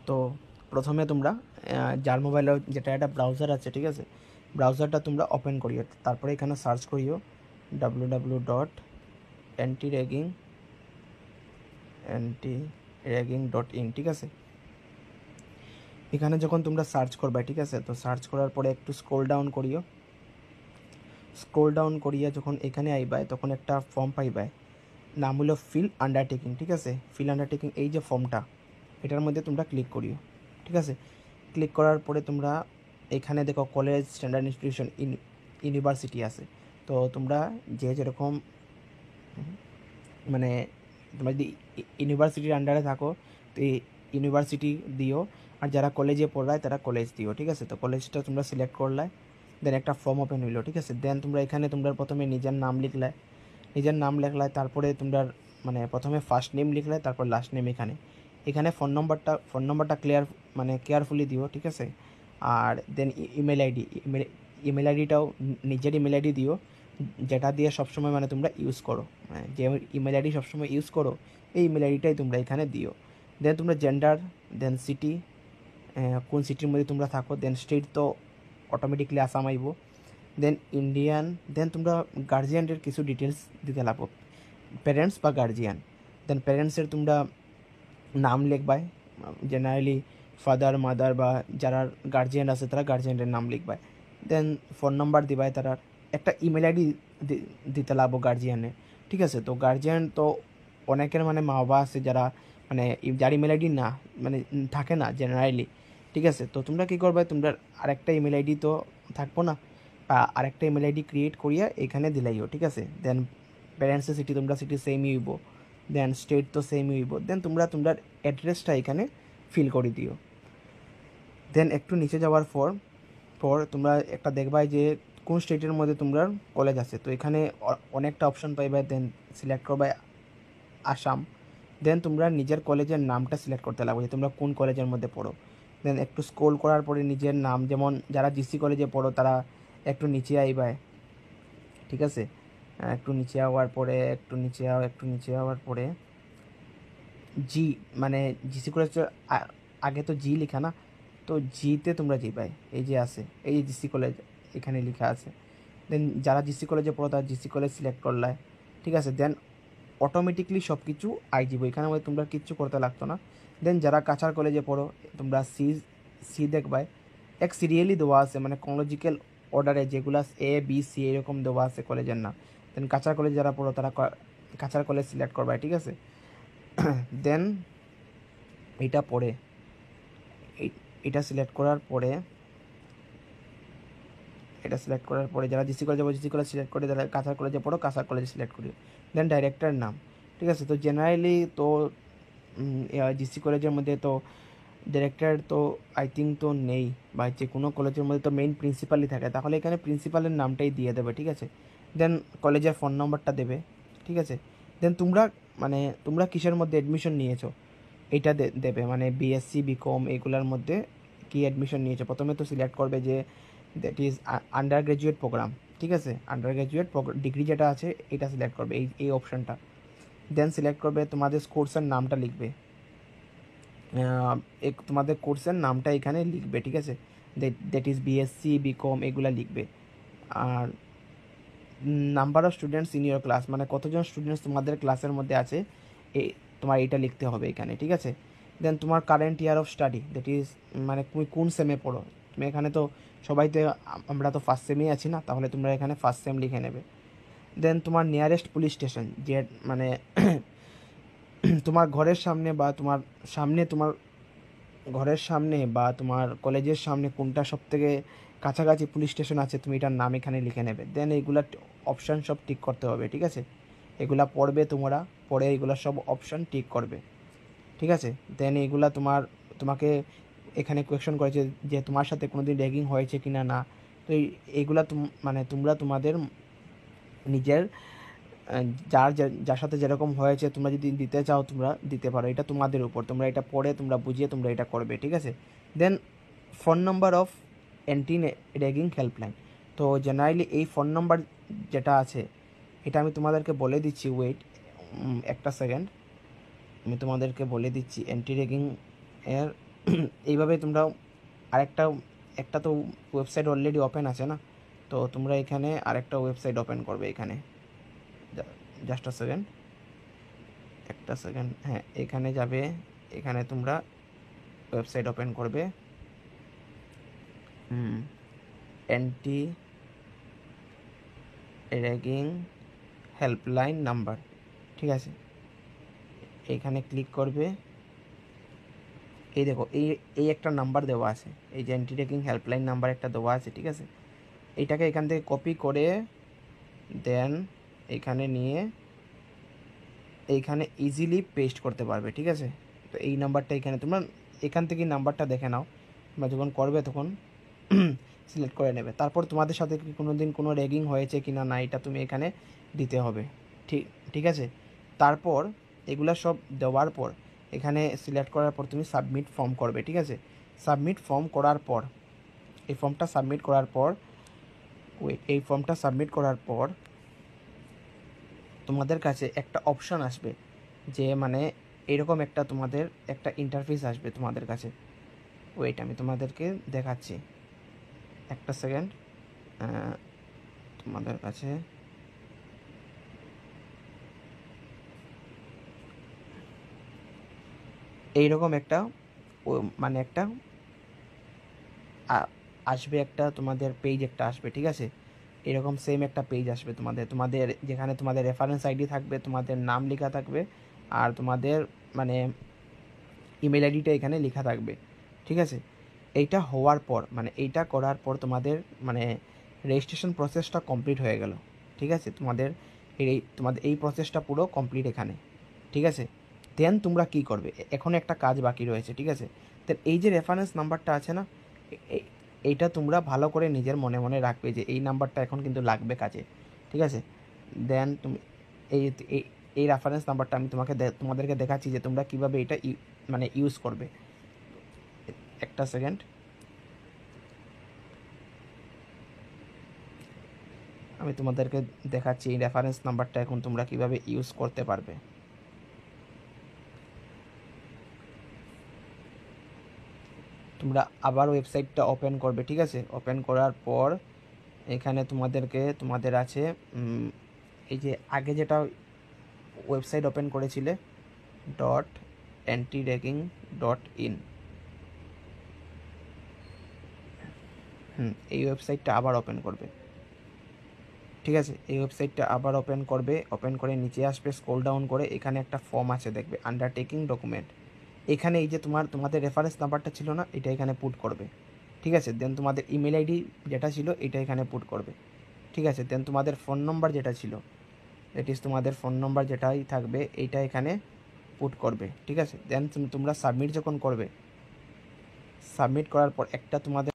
তো প্রথমে তোমরা যার মোবাইলে যেটা একটা ব্রাউজার আছে, ঠিক আছে, ব্রাউজারটা তোমরা ওপেন করিও, তারপরে এখানে সার্চ করিও www.antiragging.in, ঠিক আছে। এখানে যখন তোমরা সার্চ করবে, ঠিক আছে, তো সার্চ করার পরে একটু স্ক্রল ডাউন করিয়া যখন এখানে আইবায় তখন একটা ফর্ম পাইবায়, নাম হলো ফিল আন্ডারটেকিং, ঠিক আছে। ফিল আন্ডারটেকিং এই যে ফর্মটা, এটার মধ্যে তোমরা ক্লিক করিও, ঠিক আছে। ক্লিক করার পরে তোমরা এখানে দেখো কলেজ, স্ট্যান্ডার্ড ইনস্টিটিউশন, ইউনিভার্সিটি আছে। তো তোমরা যেরকম মানে তোমরা যদি ইউনিভার্সিটির আন্ডারে থাকো তো ইউনিভার্সিটি দিও, আর যারা কলেজে পড়ায় তারা কলেজ দিও, ঠিক আছে। তো কলেজটা তোমরা সিলেক্ট করলায়, দেন একটা ফর্ম ওপেন হইলো, ঠিক আছে। দেন তোমরা এখানে তোমরা প্রথমে নিজের নাম লিখলায়, লিখলায়, তারপরে তোমরা মানে প্রথমে ফার্স্ট নেম লিখলায়, তারপর লাস্ট নেম এখানে ফোন নম্বরটা কেয়ারফুলি দিও, ঠিক আছে। আর দেন ইমেল আইডিটাও নিজের ইমেল আইডি দিও, যেটা দিয়ে সবসময় মানে তোমরা ইউজ করো, যে ইমেল আইডি সবসময় ইউজ করো এই ইমেল আইডিটাই তোমরা এখানে দিও। দেন তোমরা জেন্ডার, দেন সিটি, কোন সিটির মধ্যে তোমরা থাকো, দেন স্টেট তো অটোমেটিকলি আসাম আইব, দেন ইন্ডিয়ান, দেন তোমরা গার্জিয়ানের কিছু ডিটেলস দিতে লাগবো, প্যারেন্টস বা গার্জিয়ান। দেন প্যারেন্টসের তোমরা নাম লিখবাই, জেনারেলি ফাদার, মাদার বা যারা গার্জিয়ান আছে তারা গার্জিয়ানের নাম লিখবাই। দেন ফোন নাম্বার দিবাই, তারা একটা ইমেল আইডি দিতে লাগবো গার্জিয়ানে, ঠিক আছে। তো গার্জিয়ান তো অনেকের মানে মা বাবা আছে যারা মানে যার ইমেল আইডি না মানে থাকে না জেনারেলি, ঠিক আছে। তো তোমরা কী করবে, তোমরা আরেকটা ইমেল আইডি তো থাকবো না, আরেকটা ইমেল আইডি ক্রিয়েট করিয়া এখানে দিলাইও, ঠিক আছে। দেন প্যারেন্টসের সিটি তোমরা সিটি সেমই হইব, দেন স্টেট তো সেমই হইব, দেন তোমরা তোমরা অ্যাড্রেসটা এখানে ফিল করে দিও। দেন একটু নিচে যাওয়ার পর তোমরা একটা দেখবাই যে কোন স্টেটের মধ্যে তোমরা কলেজ আছে। তো এখানে অনেকটা অপশন পাইবে, দেন সিলেক্ট করবে আসাম। দেন তোমরা নিজের কলেজের নামটা সিলেক্ট করতে লাগবে যে তোমরা কোন কলেজের মধ্যে পড়ো। দেন একটু স্ক্রল করার পরে নিজের নাম, যেমন যারা জিসি কলেজে পড়ো তারা একটু নিচে আইবায়, ঠিক আছে। একটু নিচে হওয়ার পরে জি মানে জিসি কলেজ আগে তো জি লেখা না, তো জিতে তোমরা যাইবাই, এই যে আছে এই যে জিসি কলেজ এখানে লেখা আছে। দেন যারা জিসি কলেজে পড়ো তারা জিসি কলেজ সিলেক্ট করলায়, ঠিক আছে। দেন অটোমেটিকলি সব কিছু আই যাব, এখানে মধ্যে তোমরা কিচ্ছু করতে লাগতো না। দেন যারা কাছাড় কলেজে পড়ো তোমরা সি দেখবাই, এক সিরিয়ালি দেওয়া আছে মানে ক্রোনোলজিক্যাল অর্ডারে, যেগুলো এ বি সি এরকম দেওয়া আছে কলেজের নাম। দেন কাছাড় কলেজ যারা পড়ো তারা কাছাড় কলেজ সিলেক্ট করবাই, ঠিক আছে। দেন এটা পড়ে এটা সিলেক্ট করার পরে যারা জিসি কলেজে পড়ো জিসি কলেজ সিলেক্ট করে, যারা কাছাড় কলেজে পড়ো কাছাড় কলেজ সিলেক্ট করি। দেন ডাইরেক্টর নাম, ঠিক আছে। তো জেনারেলি তো জিসি কলেজের মধ্যে তো ডিরেক্টর তো আই থিঙ্ক তো নেই, বা যে কোনো কলেজের মধ্যে তো মেইন প্রিন্সিপালই থাকে, তাহলে এখানে প্রিন্সিপালের নামটাই দিয়ে দেবে, ঠিক আছে। দেন কলেজের ফোন নাম্বারটা দেবে, ঠিক আছে। দেন তোমরা কিসের মধ্যে অ্যাডমিশন নিয়েছো এইটা দেবে, মানে বিএসসি বিকম এগুলোর মধ্যে কি অ্যাডমিশন নিয়েছো। প্রথমে তো সিলেক্ট করবে যে that is undergraduate programme, ঠিক আছে। আন্ডার গ্র্যাজুয়েট ডিগ্রি যেটা আছে এটা সিলেক্ট করবে, এই অপশানটা। দেন সিলেক্ট করবে তোমাদের কোর্সের নামটা লিখবে, তোমাদের কোর্সের নামটা এখানে লিখবে, ঠিক আছে। দ্যাট ইজ বিএসসি বিকম এগুলা লিখবে। আর number of students in your class, মানে কতজন স্টুডেন্টস তোমাদের ক্লাসের মধ্যে আছে তোমার এটা লিখতে হবে এখানে, ঠিক আছে। দেন তোমার current year of study, that is মানে তুমি কোন সেমে পড়ো। তুমি এখানে তো সবাই তো আমরা তো ফার্স্ট সেমেই আছি না, তাহলে তোমরা এখানে ফার্স্ট সেম লিখে নেবে। দেন তোমার নিয়ারেস্ট পুলিশ স্টেশন, যে মানে তোমার ঘরের সামনে বা তোমার কলেজের সামনে কোনটা সব থেকে কাছাকাছি পুলিশ স্টেশন আছে তুমি এটার নাম এখানে লিখে নেবে। দেন এইগুলা অপশান সব টিক করতে হবে, ঠিক আছে। এগুলা পড়বে তোমরা, পড়ে এইগুলা সব অপশান টিক করবে, ঠিক আছে। দেন এইগুলা তোমাকে এখানে কোয়েশ্চন করেছে যে তোমার সাথে কোনোদিন র্যাগিং হয়েছে কি না। তো এইগুলা মানে তোমরা তোমাদের নিজের যার সাথে যেরকম হয়েছে তোমরা যদি দিতে চাও তোমরা দিতে পারো, এটা তোমাদের উপর, তোমরা এটা পড়ে তোমরা বুঝিয়ে তোমরা এটা করবে, ঠিক আছে। Then phone number of anti ragging helpline, তো জেনারেলি এই ফোন নাম্বার যেটা আছে এটা আমি তোমাদেরকে বলে দিচ্ছি, ওয়েট একটা সেকেন্ড, আমি তোমাদেরকে বলে দিচ্ছি অ্যান্টি র্যাগিং এর এইভাবে তোমরা আরেকটা একটা তো ওয়েবসাইট অলরেডি ওপেন আছে না, তো তোমরা এখানে আরেকটা ওয়েবসাইট ওপেন করবে। এখানে জাস্ট একটা সেকেন্ড, হ্যাঁ এখানে যাবে, এখানে তোমরা ওয়েবসাইট ওপেন করবে অ্যান্টি র্যাগিং হেল্পলাইন নাম্বার, ঠিক আছে। এইখানে ক্লিক করবে, এই দেখো এই একটা নাম্বার দেওয়া আছে, এই যে অ্যান্টি র্যাগিং হেল্পলাইন নাম্বার একটা দেওয়া আছে, ঠিক আছে। এইটাকে এখান থেকে কপি করে দেন এখানে নিয়ে এইখানে ইজিলি পেস্ট করতে পারবে, ঠিক আছে। তো এই নাম্বারটা এখানে তোমরা এখান থেকে নাম্বারটা দেখে নাও, বা যখন করবে তখন সিলেক্ট করে নেবে। তারপর তোমাদের সাথে কি কোনো দিন কোনো র্যাগিং হয়েছে কি না, এটা তুমি এখানে দিতে হবে, ঠিক আছে। তারপর এগুলা সব দেওয়ার পর এখানে সিলেক্ট করার পর তুমি সাবমিট ফর্ম করবে, ঠিক আছে। সাবমিট ফর্ম করার পর এই ফর্মটা সাবমিট করার পর তোমাদের কাছে একটা অপশান আসবে, যে মানে এরকম একটা তোমাদের একটা ইন্টারফেস আসবে তোমাদের কাছে। ওয়েট, আমি তোমাদেরকে দেখাচ্ছি, একটা সেকেন্ড। তোমাদের কাছে এইরকম একটা মানে একটা আসবে, একটা তোমাদের পেজ একটা আসবে, ঠিক আছে। এরকম সেম একটা পেজ আসবে তোমাদের যেখানে তোমাদের রেফারেন্স আইডি থাকবে, তোমাদের নাম লেখা থাকবে, আর তোমাদের মানে ইমেল আইডিটা এখানে লেখা থাকবে, ঠিক আছে। এইটা হওয়ার পর মানে এইটা করার পর তোমাদের মানে রেজিস্ট্রেশন প্রসেসটা কমপ্লিট হয়ে গেল, ঠিক আছে। তোমাদের এই প্রসেসটা পুরো কমপ্লিট এখানে, ঠিক আছে। দেন তোমরা কি করবে, এখন একটা কাজ বাকি রয়েছে, ঠিক আছে। তো এই যে রেফারেন্স নাম্বারটা আছে না, এইটা তোমরা ভালো করে নিজের মনে মনে রাখবে যে এই নাম্বারটা এখন কিন্তু লাগবে কাজে, ঠিক আছে। দেন তুমি এই এই রেফারেন্স নাম্বারটা আমি তোমাদেরকে দেখাচ্ছি যে তোমরা কীভাবে এটা মানে ইউজ করবে। একটা সেকেন্ড, আমি তোমাদেরকে দেখাচ্ছি এই রেফারেন্স নাম্বারটা এখন তোমরা কিভাবে ইউজ করতে পারবে। তোমরা আবার ওয়েবসাইটটা ওপেন করবে, ঠিক আছে। ওপেন করার পর এখানে তোমাদের আছে এই যে আগে যেটা ওয়েবসাইট ওপেন করেছিলে .antiracking.in, এই ওয়েবসাইটটা আবার ওপেন করবে, ঠিক আছে। এই ওয়েবসাইটটা আবার ওপেন করে নিচে আসবে, স্ক্রল ডাউন করে এখানে একটা ফর্ম আছে দেখবে, আন্ডারটেকিং ডকুমেন্ট। এখানে এই যে তোমাদের রেফারেন্স নাম্বারটা ছিল না, এটা এখানে পুট করবে, ঠিক আছে। দেন তোমাদের ইমেল আইডি যেটা ছিল এটা এখানে পুট করবে, ঠিক আছে। দেন তোমাদের ফোন নম্বর যেটা ছিল, তোমাদের ফোন নম্বর যেটাই থাকবে এইটা এখানে পুট করবে, ঠিক আছে। দেন তোমরা সাবমিট যখন করবে, সাবমিট করার পর একটা তোমাদের